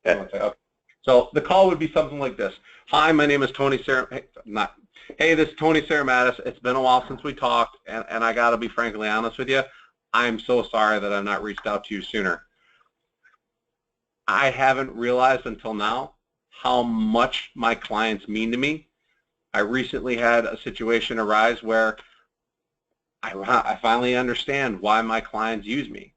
Okay. So the call would be something like this. Hi, my name is Tony Hey, this is Tony Psaromatis. It's been a while since we talked, and I got to be frankly honest with you. I'm so sorry that I've not reached out to you sooner. I haven't realized until now how much my clients mean to me. I recently had a situation arise where I finally understand why my clients use me.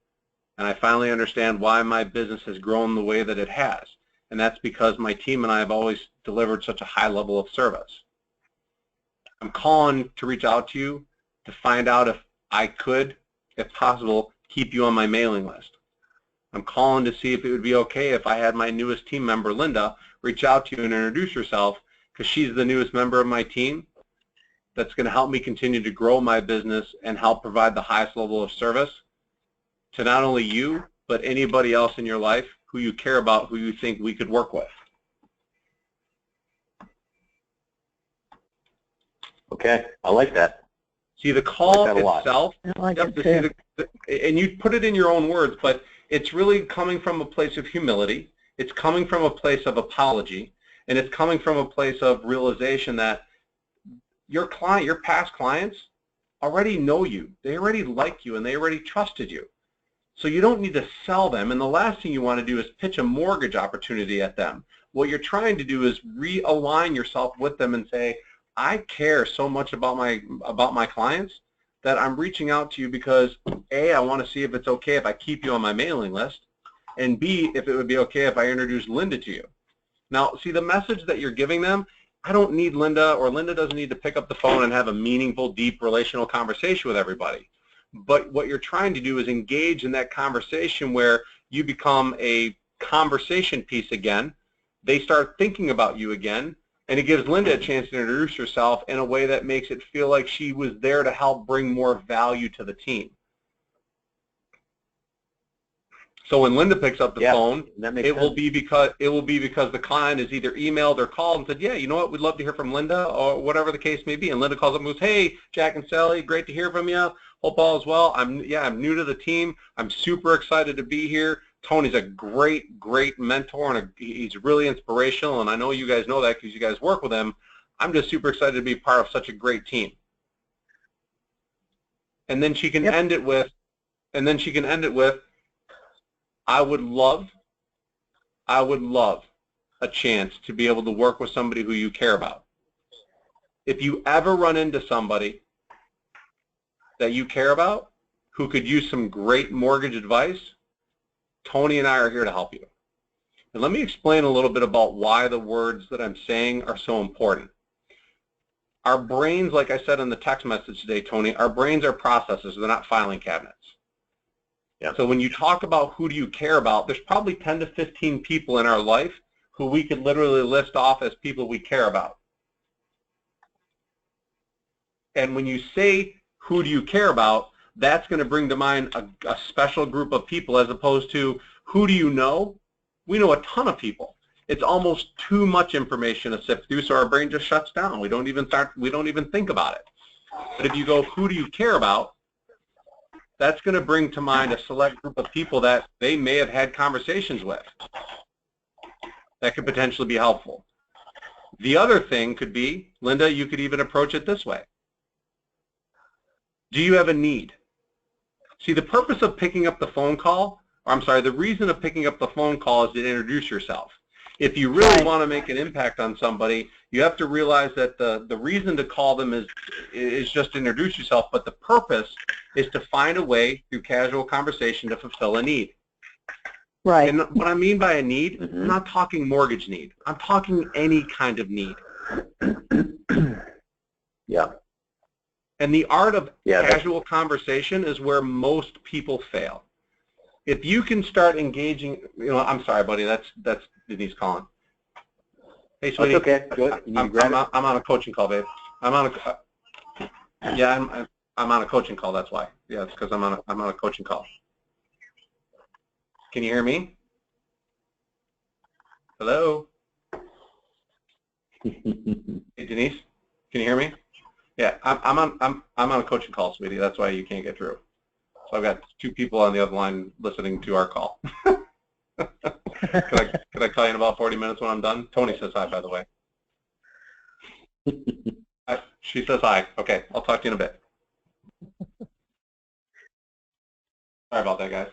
And I finally understand why my business has grown the way that it has. And that's because my team and I have always delivered such a high level of service. I'm calling to reach out to you to find out if I could, if possible, keep you on my mailing list. I'm calling to see if it would be okay if I had my newest team member, Linda, reach out to you and introduce herself, because she's the newest member of my team that's going to help me continue to grow my business and help provide the highest level of service to not only you, but anybody else in your life who you care about, who you think we could work with. Okay, I like that. See, the call itself, I like it too. and you put it in your own words, but it's really coming from a place of humility. It's coming from a place of apology, and it's coming from a place of realization that your client, your past clients, already know you. They already like you, and they already trusted you. So you don't need to sell them, and the last thing you want to do is pitch a mortgage opportunity at them. What you're trying to do is realign yourself with them and say, I care so much about my clients that I'm reaching out to you because A, I want to see if it's okay if I keep you on my mailing list, and B, if it would be okay if I introduce Linda to you. Now, see, the message that you're giving them, I don't need Linda, or Linda doesn't need to pick up the phone and have a meaningful, deep relational conversation with everybody. But what you're trying to do is engage in that conversation where you become a conversation piece again. They start thinking about you again, and it gives Linda a chance to introduce herself in a way that makes it feel like she was there to help bring more value to the team. So when Linda picks up the phone, it will be because the client has either emailed or called and said, yeah, you know what, we'd love to hear from Linda, or whatever the case may be. And Linda calls up and goes, hey, Jack and Sally, great to hear from you. Hope all is well. I'm new to the team. I'm super excited to be here. Tony's a great mentor, and he's really inspirational, and I know you guys know that because you guys work with him. I'm just super excited to be part of such a great team. And then she can end it with, I would love a chance to be able to work with somebody who you care about. If you ever run into somebody that you care about who could use some great mortgage advice, Tony and I are here to help you. And let me explain a little bit about why the words that I'm saying are so important. Our brains, like I said in the text message today, Tony, our brains are processors. They're not filing cabinets. So when you talk about who do you care about, there's probably 10 to 15 people in our life who we could literally list off as people we care about. And when you say, who do you care about, that's going to bring to mind a special group of people, as opposed to, who do you know? We know a ton of people. It's almost too much information to sift through, so our brain just shuts down. We don't even think about it. But if you go, who do you care about? That's going to bring to mind a select group of people that they may have had conversations with that could potentially be helpful. The other thing could be, Linda, you could even approach it this way. Do you have a need? See, the purpose of picking up the phone call, the reason of picking up the phone call is to introduce yourself. If you really want to make an impact on somebody, you have to realize that the reason to call them is just to introduce yourself, but the purpose is to find a way through casual conversation to fulfill a need. Right. And what I mean by a need, I'm not talking mortgage need. I'm talking any kind of need. And the art of casual conversation is where most people fail. If you can start engaging, I'm sorry, buddy, that's Denise calling. Hey, sweetie. That's okay. Good. I'm on a coaching call, babe. I'm on a coaching call. That's why. Yeah, it's because I'm on a coaching call. Can you hear me? Hello. Hey, Denise. Can you hear me? Yeah, I'm on a coaching call, sweetie. That's why you can't get through. So I've got two people on the other line listening to our call. Could I call you in about 40 minutes when I'm done? Tony says hi, by the way. She says hi. Okay, I'll talk to you in a bit. Sorry about that, guys.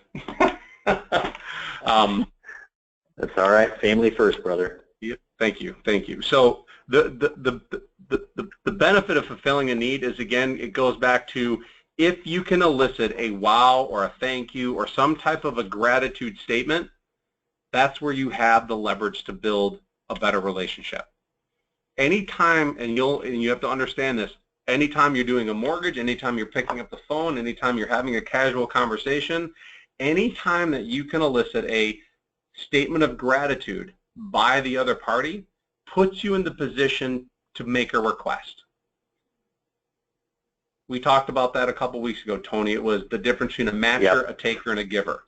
That's all right. Family first, brother. Yeah, thank you. So the benefit of fulfilling a need is, again, it goes back to if you can elicit a wow or a thank you or some type of a gratitude statement, that's where you have the leverage to build a better relationship. Anytime, and you have to understand this, anytime you're doing a mortgage, anytime you're picking up the phone, anytime you're having a casual conversation, anytime that you can elicit a statement of gratitude by the other party puts you in the position to make a request. We talked about that a couple weeks ago, Tony. It was the difference between a matcher, a taker, and a giver.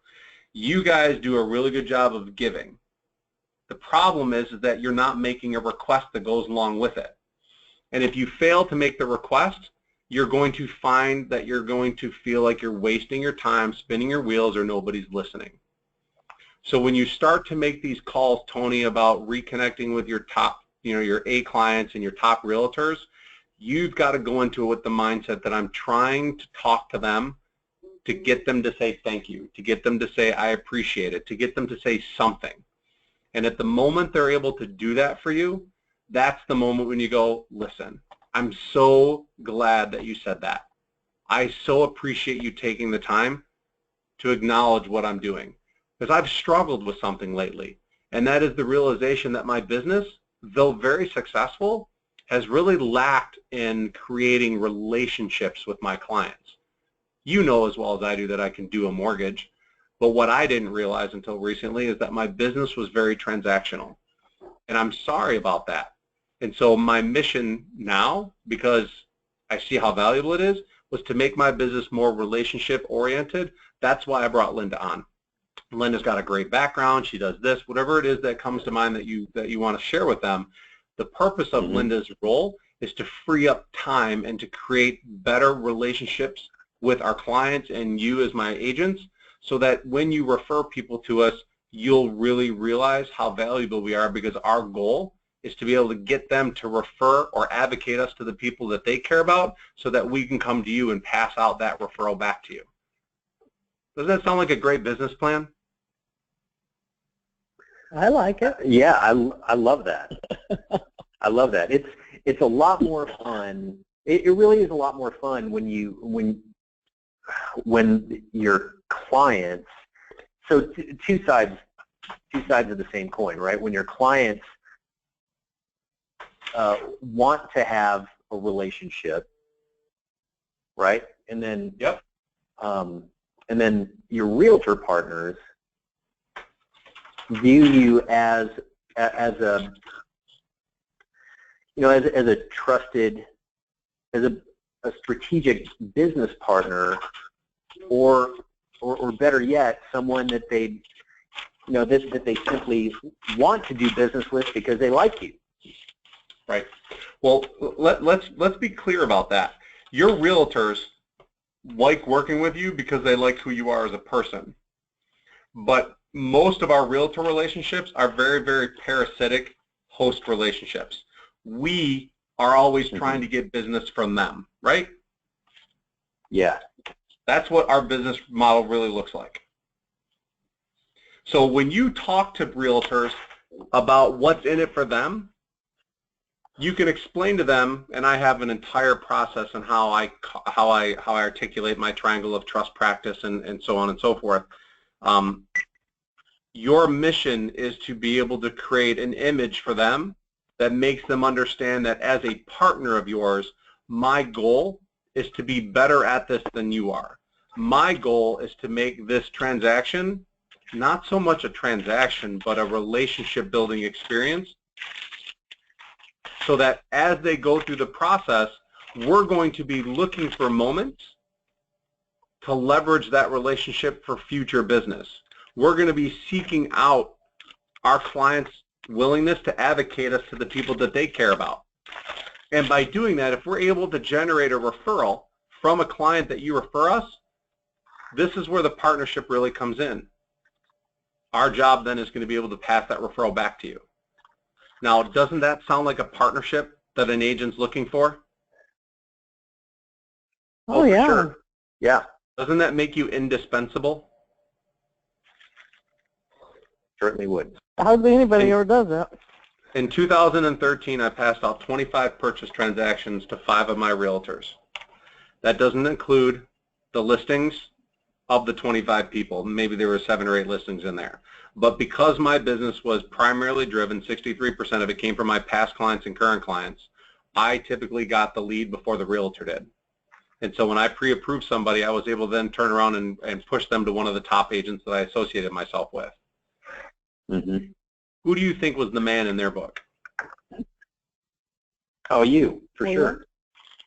You guys do a really good job of giving. The problem is that you're not making a request that goes along with it. And if you fail to make the request, you're going to find that you're going to feel like you're wasting your time, spinning your wheels, or nobody's listening. So when you start to make these calls, Tony, about reconnecting with your top, your A clients and your top realtors, you've got to go into it with the mindset that I'm trying to talk to them to get them to say thank you, to get them to say I appreciate it, to get them to say something. And at the moment they're able to do that for you, that's the moment when you go, listen, I'm so glad that you said that. I so appreciate you taking the time to acknowledge what I'm doing. Because I've struggled with something lately, and that is the realization that my business, though very successful, has really lacked in creating relationships with my clients. You know as well as I do that I can do a mortgage, but what I didn't realize until recently is that my business was very transactional, and I'm sorry about that. And so my mission now, because I see how valuable it is, was to make my business more relationship-oriented. That's why I brought Linda on. Linda's got a great background. She does this, whatever it is that comes to mind that you want to share with them. The purpose of Linda's role is to free up time and to create better relationships with our clients and you as my agents, so that when you refer people to us, you'll really realize how valuable we are, because our goal is to be able to get them to refer or advocate us to the people that they care about, so that we can come to you and pass out that referral back to you. Doesn't that sound like a great business plan? I like it. Yeah, I love that. I love that. It's a lot more fun. It really is a lot more fun when your clients. So two sides of the same coin, right? When your clients want to have a relationship, right? And then and then your realtor partners view you as a trusted, as a strategic business partner, or better yet, someone that they that they simply want to do business with because they like you. Right. Well, let's be clear about that. Your realtors like working with you because they like who you are as a person. But most of our realtor relationships are very, very parasitic host relationships. We are always trying to get business from them, right? Yeah. That's what our business model really looks like. So when you talk to realtors about what's in it for them, you can explain to them, and I have an entire process on how I articulate my triangle of trust practice and so on and so forth. Your mission is to be able to create an image for them that makes them understand that as a partner of yours, my goal is to be better at this than you are. My goal is to make this transaction not so much a transaction, but a relationship building experience, so that as they go through the process, we're going to be looking for moments to leverage that relationship for future business. We're going to be seeking out our clients' willingness to advocate us to the people that they care about. And by doing that, if we're able to generate a referral from a client that you refer us, this is where the partnership really comes in. Our job then is going to be able to pass that referral back to you. Now, doesn't that sound like a partnership that an agent's looking for? Oh, for yeah. sure. Yeah, Doesn't that make you indispensable? certainly would. Hardly anybody ever does that. In 2013, I passed out 25 purchase transactions to 5 of my realtors. That doesn't include the listings of the 25 people. Maybe there were 7 or 8 listings in there. But because my business was primarily driven, 63% of it came from my past clients and current clients, I typically got the lead before the realtor did. And so when I pre-approved somebody, I was able to then turn around and push them to one of the top agents that I associated myself with. Mm-hmm. Who do you think was the man in their book? Oh, you, for Well, sure.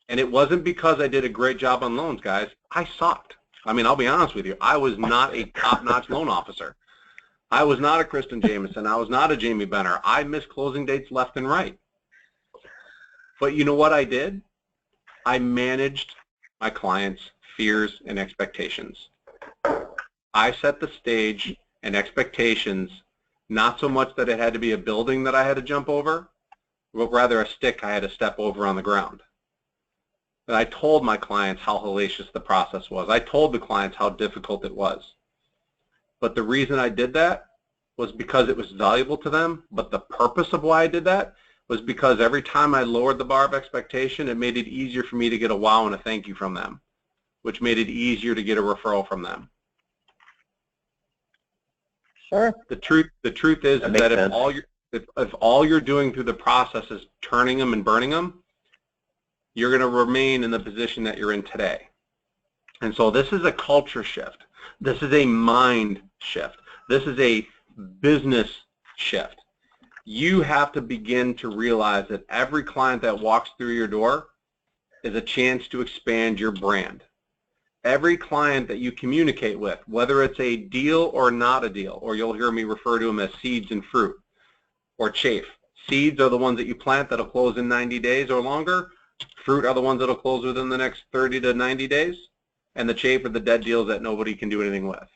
And it wasn't because I did a great job on loans, guys. I sucked. I mean, I'll be honest with you. I was not a top-notch loan officer. I was not a Kristen Jameson. I was not a Jamie Benner. I missed closing dates left and right. But you know what I did? I managed my clients' fears and expectations. I set the stage and expectations, not so much that it had to be a building that I had to jump over, but rather a stick I had to step over on the ground. And I told my clients how hellacious the process was. I told the clients how difficult it was. But the reason I did that was because it was valuable to them, but the purpose of why I did that was because every time I lowered the bar of expectation, it made it easier for me to get a wow and a thank you from them, which made it easier to get a referral from them. Sure. The truth is that if all you're doing through the process is turning them and burning them, you're going to remain in the position that you're in today. And so this is a culture shift. This is a mind shift. This is a business shift. You have to begin to realize that every client that walks through your door is a chance to expand your brand. Every client that you communicate with, whether it's a deal or not a deal, or you'll hear me refer to them as seeds and fruit, or chaff. Seeds are the ones that you plant that'll close in 90 days or longer. Fruit are the ones that'll close within the next 30 to 90 days. And the chaff are the dead deals that nobody can do anything with.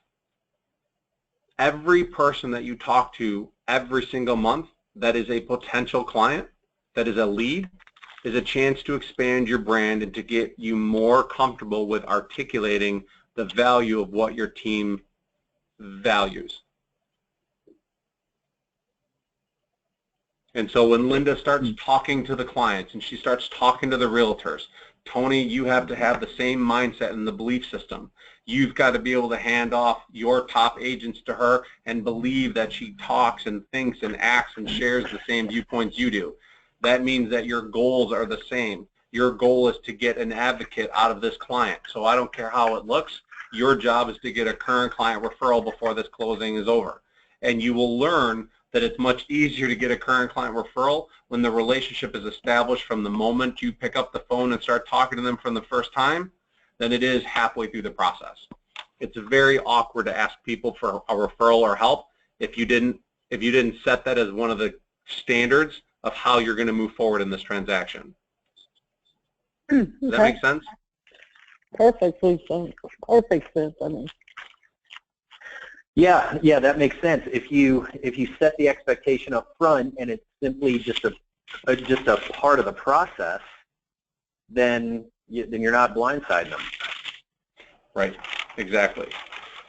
Every person that you talk to every single month that is a potential client, that is a lead, is a chance to expand your brand and to get you more comfortable with articulating the value of what your team values. And so when Linda starts talking to the clients and she starts talking to the realtors, Tony, you have to have the same mindset and the belief system. You've got to be able to hand off your top agents to her and believe that she talks and thinks and acts and shares the same viewpoints you do. That means that your goals are the same. Your goal is to get an advocate out of this client. So I don't care how it looks. Your job is to get a current client referral before this closing is over. And you will learn that it's much easier to get a current client referral when the relationship is established from the moment you pick up the phone and start talking to them from the first time than it is halfway through the process. It's very awkward to ask people for a referral or help if you didn't set that as one of the standards of how you're going to move forward in this transaction. Does that make sense? Perfectly sense. Perfect sense, I mean. Yeah, that makes sense. If you set the expectation up front and it's simply just a part of the process, then you're not blindsiding them. Right, exactly.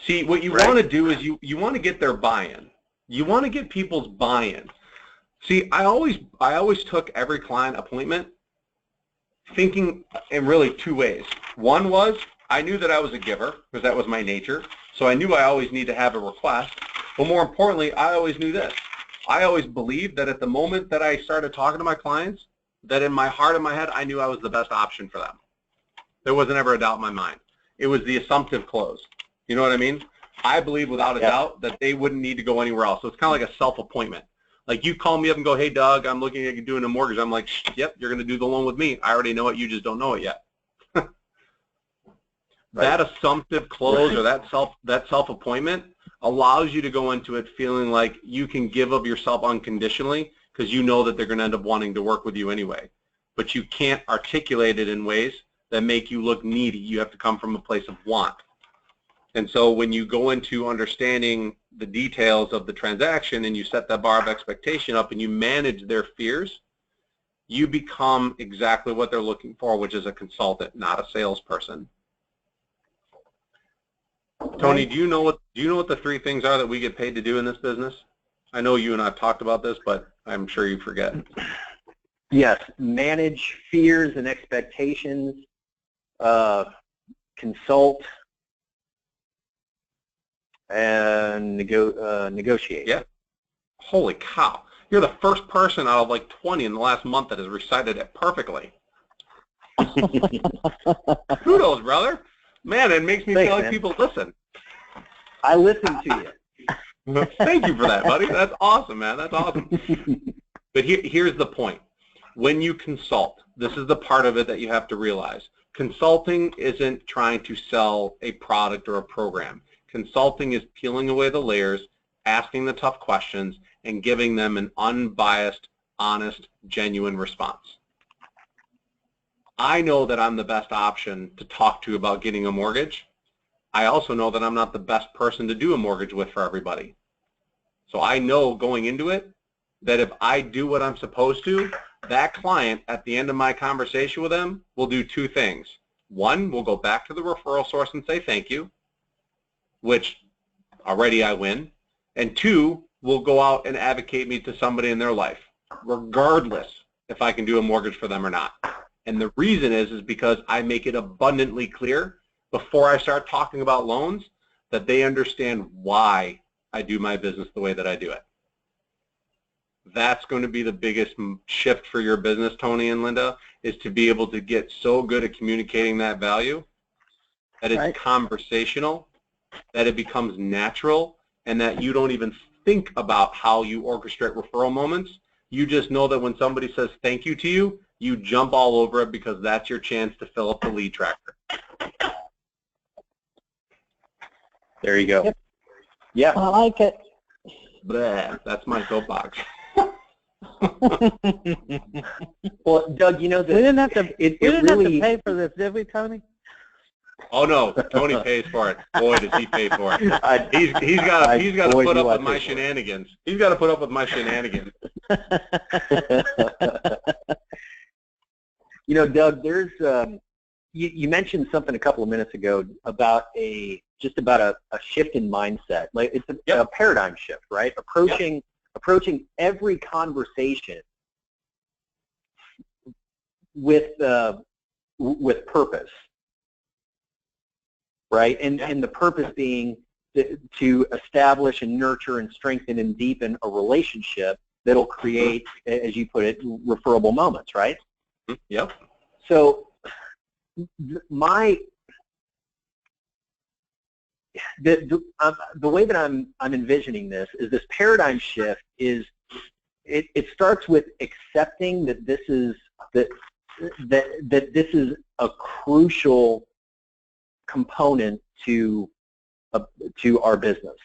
See, what you want to do is you want to get their buy-in. You want to get people's buy-in. See, I always took every client appointment thinking in really 2 ways. One was I knew that I was a giver because that was my nature, so I knew I always need to have a request. But more importantly, I always knew this. I always believed that at the moment that I started talking to my clients, that in my heart and my head, I knew I was the best option for them. There wasn't ever a doubt in my mind. It was the assumptive close. You know what I mean? I believe without a doubt that they wouldn't need to go anywhere else. So it's kind of like a self-appointment. Like you call me up and go, hey, Doug, I'm looking at you doing a mortgage. I'm like, yep, you're going to do the loan with me. I already know it. You just don't know it yet. That assumptive close or that self-appointment allows you to go into it feeling like you can give of yourself unconditionally because you know that they're going to end up wanting to work with you anyway. But you can't articulate it in ways that make you look needy. You have to come from a place of want. And so when you go into understanding the details of the transaction and you set that bar of expectation up and you manage their fears, you become exactly what they're looking for, which is a consultant, not a salesperson. Tony, do you know what the 3 things are that we get paid to do in this business? I know you and I have talked about this, but I'm sure you forget. Yes, manage fears and expectations, consult, and negotiate. Yeah. Holy cow. You're the first person out of like 20 in the last month that has recited it perfectly. Kudos, brother. Man, it makes me feel like people listen. I listen to you. Thank you for that, buddy. That's awesome, man. That's awesome. But here's the point. When you consult, this is the part of it that you have to realize. Consulting isn't trying to sell a product or a program. Consulting is peeling away the layers, asking the tough questions, and giving them an unbiased, honest, genuine response. I know that I'm the best option to talk to about getting a mortgage. I also know that I'm not the best person to do a mortgage with for everybody. So I know going into it that if I do what I'm supposed to, that client at the end of my conversation with them will do 2 things. 1, we'll go back to the referral source and say thank you, which already I win. And 2, we'll go out and advocate me to somebody in their life, regardless if I can do a mortgage for them or not. And the reason is because I make it abundantly clear before I start talking about loans that they understand why I do my business the way that I do it. That's going to be the biggest shift for your business, Tony and Linda, is to be able to get so good at communicating that value that it's conversational, that it becomes natural, and that you don't even think about how you orchestrate referral moments. You just know that when somebody says thank you to you, you jump all over it because that's your chance to fill up the lead tracker. There you go. Yep. Yeah. I like it. Bleh, that's my soapbox. Well, Doug, you know that We didn't have to. We didn't have really to pay for this, did we, Tony? Oh no, Tony pays for it. Boy, does he pay for it. He's got to put up with my shenanigans. He's got to put up with my shenanigans. You know, Doug, there's you mentioned something a couple of minutes ago about a shift in mindset. Like it's a paradigm shift, right? Approaching every conversation with purpose, right? And the purpose being to establish and nurture and strengthen and deepen a relationship that'll create, as you put it, referable moments, right? Yep. So the way that I'm envisioning this is this paradigm shift is it starts with accepting that this is that this is a crucial component to our business.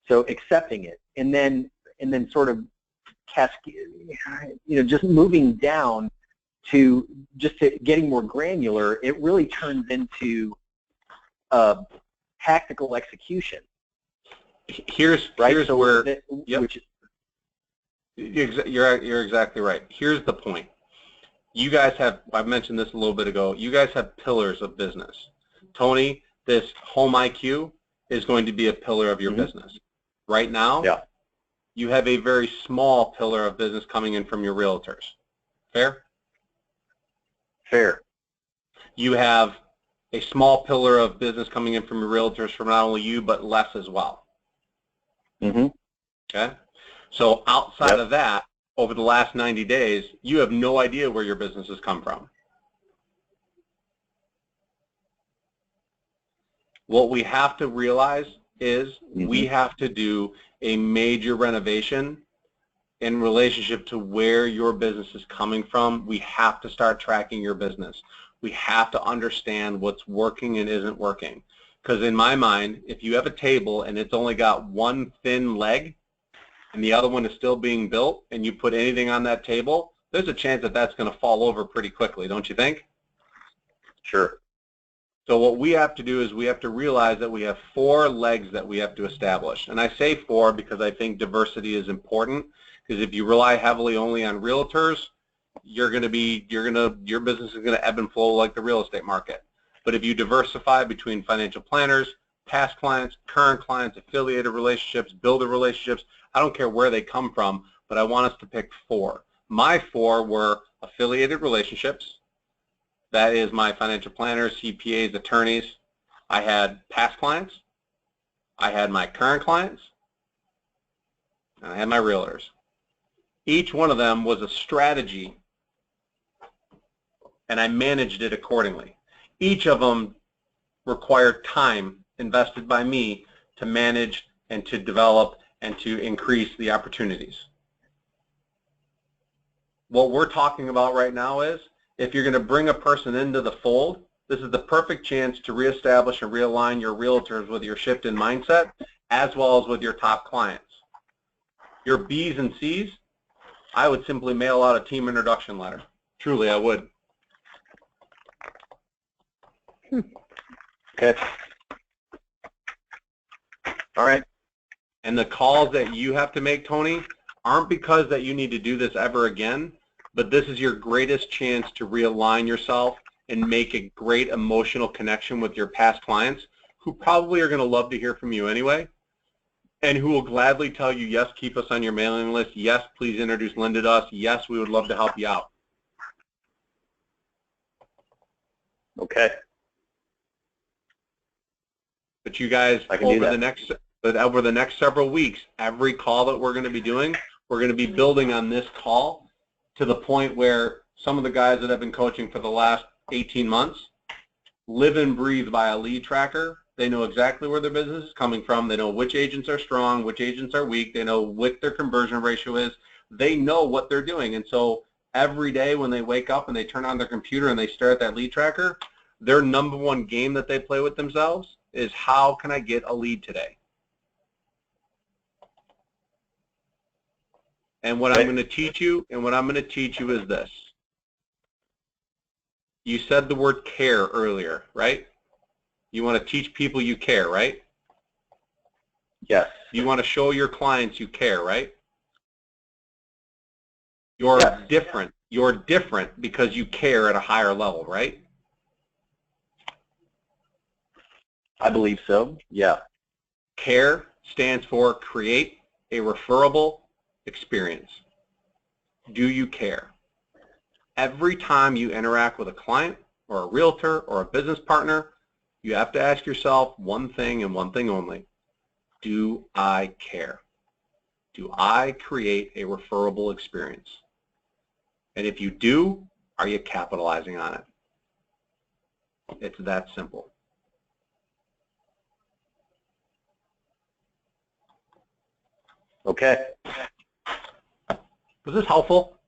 So accepting it, and then sort of just moving down to getting more granular. It really turns into tactical execution. Here's so where you're exactly right. Here's the point. You guys have, I mentioned this a little bit ago, you guys have pillars of business. Tony, this home IQ is going to be a pillar of your business. Right now, you have a very small pillar of business coming in from your realtors. Fair? Fair. You have a small pillar of business coming in from your realtors from not only you, but less as well. Okay? So outside of that, over the last 90 days, you have no idea where your business has come from. What we have to realize is we have to do a major renovation in relationship to where your business is coming from. We have to start tracking your business. We have to understand what's working and isn't working. Because in my mind, if you have a table and it's only got one thin leg and the other one is still being built and you put anything on that table, there's a chance that that's going to fall over pretty quickly, don't you think? Sure. So what we have to do is we have to realize that we have 4 legs that we have to establish. And I say 4 because I think diversity is important, because if you rely heavily only on realtors, your business is going to ebb and flow like the real estate market. But if you diversify between financial planners, past clients, current clients, affiliated relationships, builder relationships, I don't care where they come from, but I want us to pick 4. My 4 were affiliated relationships. That is my financial planners, CPAs, attorneys. I had past clients. I had my current clients. And I had my realtors. Each one of them was a strategy, and I managed it accordingly. Each of them required time invested by me to manage and to develop and to increase the opportunities. What we're talking about right now is, if you're going to bring a person into the fold, this is the perfect chance to reestablish and realign your realtors with your shift in mindset, as well as with your top clients. Your B's and C's, I would simply mail out a team introduction letter. Truly, I would. Okay. All right. And the calls that you have to make, Tony, aren't because that you need to do this ever again, but this is your greatest chance to realign yourself and make a great emotional connection with your past clients, who probably are going to love to hear from you anyway, and who will gladly tell you, yes, keep us on your mailing list. Yes, please introduce Linda to us. Yes, we would love to help you out. Okay. But you guys, over the next several weeks, every call that we're going to be doing, we're going to be building on this call to the point where some of the guys that have been coaching for the last 18 months live and breathe by a lead tracker. They know exactly where their business is coming from. They know which agents are strong, which agents are weak. They know what their conversion ratio is. They know what they're doing. And so every day when they wake up and they turn on their computer and they stare at that lead tracker, their number one game that they play with themselves is, how can I get a lead today? And what I'm going to teach you, is this. You said the word care earlier, right? You want to teach people you care, right? Yes. You want to show your clients you care, right? You're different. You're different because you care at a higher level, right? I believe so. Yeah. CARE stands for create a referable experience. Do you care? Every time you interact with a client or a realtor or a business partner, you have to ask yourself one thing and one thing only. Do I care? Do I create a referable experience? And if you do, are you capitalizing on it? It's that simple. Okay. Was this helpful?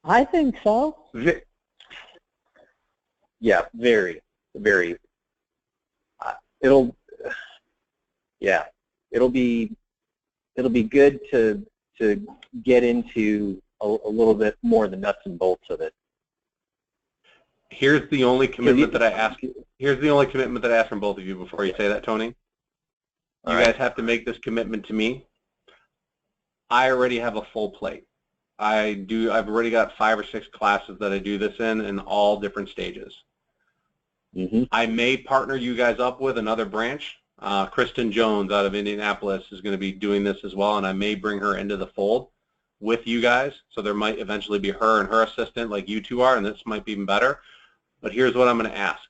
I think so. Yeah, very. It'll be good to get into a little bit more of the nuts and bolts of it. Here's the only commitment that I ask. Here's the only commitment that I ask from both of you before you say that, Tony. You guys have to make this commitment to me. I already have a full plate. I've already got 5 or 6 classes that I do this in all different stages. Mm-hmm. I may partner you guys up with another branch. Kristen Jones out of Indianapolis is going to be doing this as well, and I may bring her into the fold with you guys. So there might eventually be her and her assistant like you two are, and this might be even better. But here's what I'm going to ask.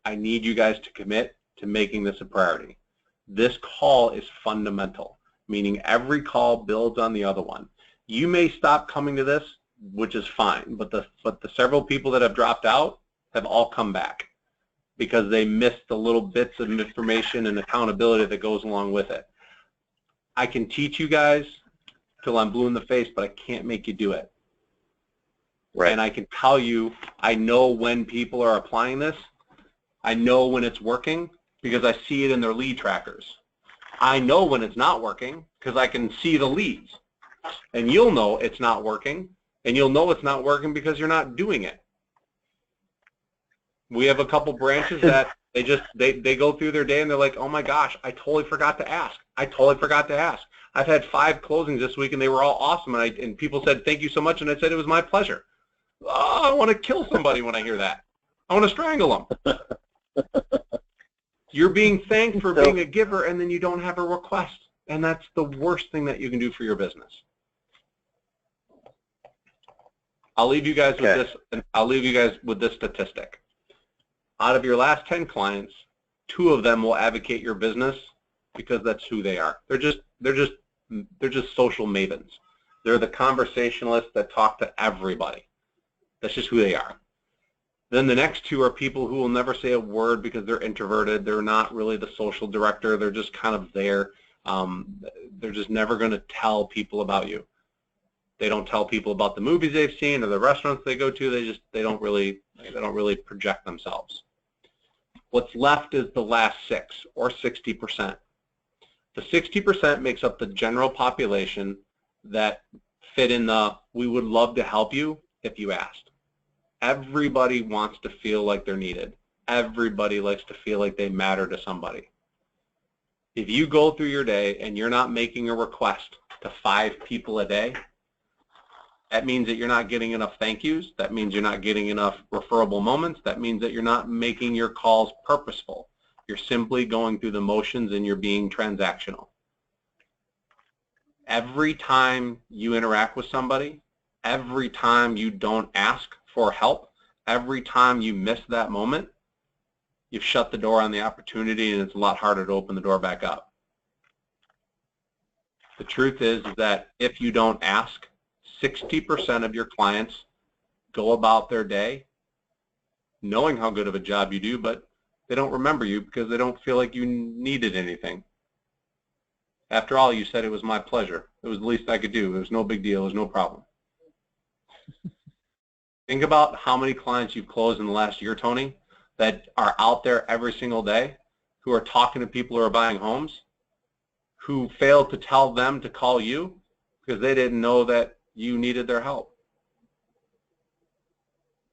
I need you guys to commit to making this a priority. This call is fundamental, meaning every call builds on the other one. You may stop coming to this, which is fine, but the several people that have dropped out have all come back because they missed the little bits of information and accountability that goes along with it. I can teach you guys till I'm blue in the face, but I can't make you do it. Right. And I can tell you, I know when people are applying this. I know when it's working because I see it in their lead trackers. I know when it's not working because I can see the leads. And you'll know it's not working, and you'll know it's not working because you're not doing it. We have a couple branches that they go through their day and they're like, oh my gosh, I totally forgot to ask. I totally forgot to ask. I've had 5 closings this week and they were all awesome, and people said thank you so much, and I said it was my pleasure. Oh, I want to kill somebody when I hear that. I want to strangle them. You're being thanked for being a giver, and then you don't have a request, and that's the worst thing that you can do for your business. I'll leave you guys with this, and I'll leave you guys with this statistic. Out of your last 10 clients, 2 of them will advocate your business because that's who they are. They're just social mavens. They're the conversationalists that talk to everybody. That's just who they are. Then the next 2 are people who will never say a word because they're introverted. They're not really the social director. They're just kind of there. They're just never going to tell people about you. They don't tell people about the movies they've seen or the restaurants they go to. They don't really project themselves. What's left is the last 6, or 60%. The 60% makes up the general population that fit in the we would love to help you if you asked. Everybody wants to feel like they're needed. Everybody likes to feel like they matter to somebody. If you go through your day and you're not making a request to 5 people a day, that means that you're not getting enough thank yous. That means you're not getting enough referable moments. That means that you're not making your calls purposeful. You're simply going through the motions and you're being transactional. Every time you interact with somebody, every time you don't ask for help, every time you miss that moment, you've shut the door on the opportunity, and it's a lot harder to open the door back up. The truth is that if you don't ask, 60% of your clients go about their day knowing how good of a job you do, but they don't remember you because they don't feel like you needed anything. After all, you said it was my pleasure. It was the least I could do. It was no big deal. It was no problem. Think about how many clients you've closed in the last year, Tony, that are out there every single day, who are talking to people who are buying homes, who failed to tell them to call you because they didn't know that you needed their help.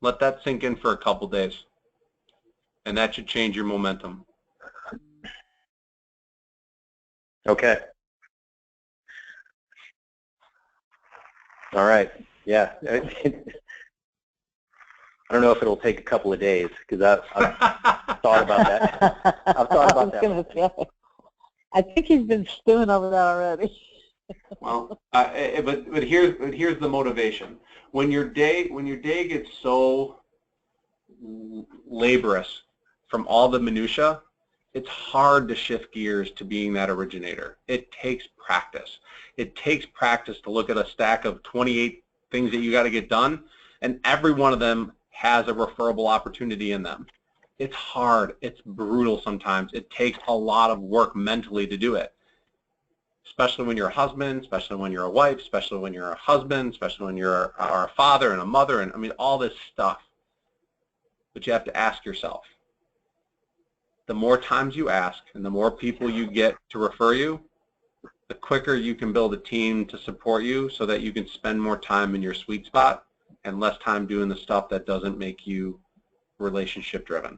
Let that sink in for a couple days, and that should change your momentum. Okay. All right. Yeah. I don't know if it'll take a couple of days because I've thought about that. I've thought about that. I think he's been stewing over that already. Well, but here's the motivation. When your day gets so laborious from all the minutia, it's hard to shift gears to being that originator. It takes practice. It takes practice to look at a stack of 28 things that you got to get done, and every one of them has a referable opportunity in them. It's hard. It's brutal sometimes. It takes a lot of work mentally to do it, especially when you're a husband, especially when you're a wife, especially when you're a husband, especially when you're a father and a mother, and I mean all this stuff. But you have to ask yourself. The more times you ask and the more people you get to refer you, the quicker you can build a team to support you so that you can spend more time in your sweet spot and less time doing the stuff that doesn't make you relationship driven.